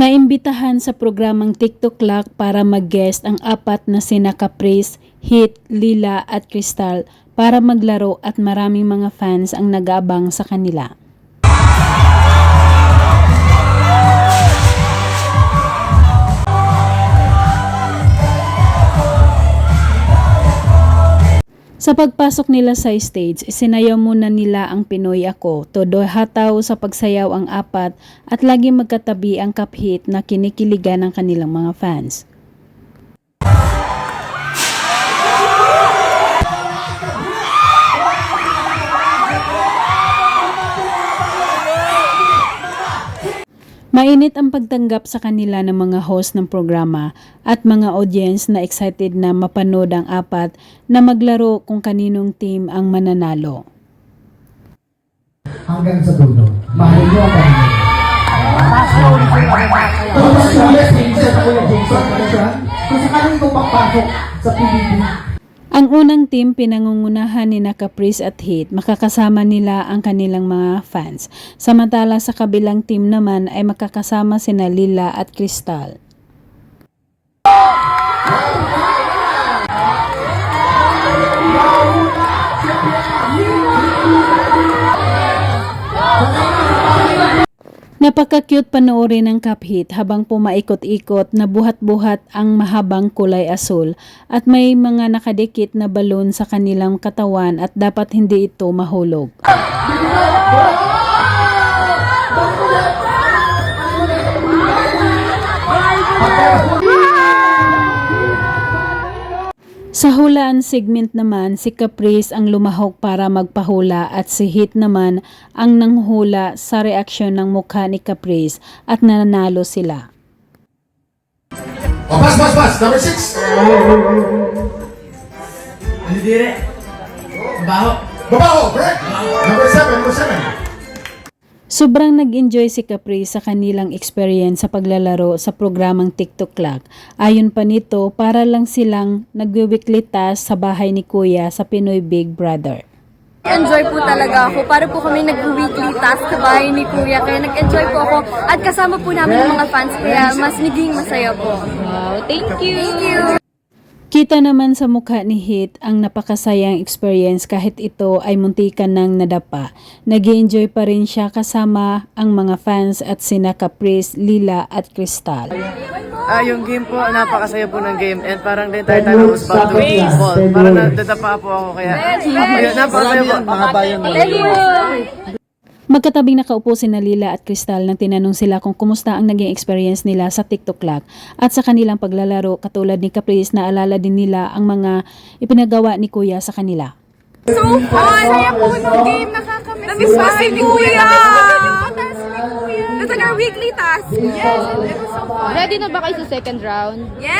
Naimbitahan sa programang TikTok Clock para mag-guest ang apat na sina Caprice, Hit, Lila at Crystal para maglaro at maraming mga fans ang nag-aabang sa kanila. Sa pagpasok nila sa stage, isinayaw muna nila ang Pinoy Ako, todo hataw sa pagsayaw ang apat at lagi magkatabi ang Caphit na kinikiligan ng kanilang mga fans. Mainit ang pagtanggap sa kanila ng mga host ng programa at mga audience na excited na mapanood ang apat na maglaro kung kaninong team ang mananalo. Hanggang sa dulo, mahal nyo ang Panginoon. Kung sakaling kong papasok sa PBB, ang unang team pinangungunahan ni Caprice at Hit, makakasama nila ang kanilang mga fans. Samantala sa kabilang team naman ay makakasama sina Lila at Crystal. Napaka-cute panoorin ng Caphit habang pumaikot-ikot na buhat-buhat ang mahabang kulay asul at may mga nakadikit na balon sa kanilang katawan at dapat hindi ito mahulog. Sa hulaan segment naman, si Caprice ang lumahok para magpahula at si Hit naman ang nanghula sa reaksyon ng mukha ni Caprice at nanalo sila. Oh, pass! Number 6! Ano dire? Baho. Babaho, correct! Number 7. Sobrang nag-enjoy si Caprice sa kanilang experience sa paglalaro sa programang TikTok Clock. Ayon pa nito, para lang silang nag-weekly task sa bahay ni Kuya sa Pinoy Big Brother. Enjoy po talaga ako. Para po kami nag-weekly task sa bahay ni Kuya. Kaya nag-enjoy po ako. At kasama po namin yung mga fans. Kaya mas naging masaya po. Wow, thank you! Thank you! Kita naman sa mukha ni Hit ang napakasayang experience kahit ito ay muntikan ng nadapa. Nag-enjoy pa rin siya kasama ang mga fans at sina Caprice, Lila at Crystal. Yung game po, napakasaya po ng game and parang the entire time I was about to fall. Parang nadadapa po ako kaya ayun, napakasaya po. Thank you! Magkatabing nakaupo sina Lila at Crystal nang tinanong sila kung kumusta ang naging experience nila sa TikTok Clock at sa kanilang paglalaro. Katulad ni Caprice, naalala din nila ang mga ipinagawa ni Kuya sa kanila. So fun! Saya po ng game. Nakakamiss. Namiss ko si Kuya! That's our weekly task. Yes, it was so fun. Ready na ba kayo sa second round? Yes!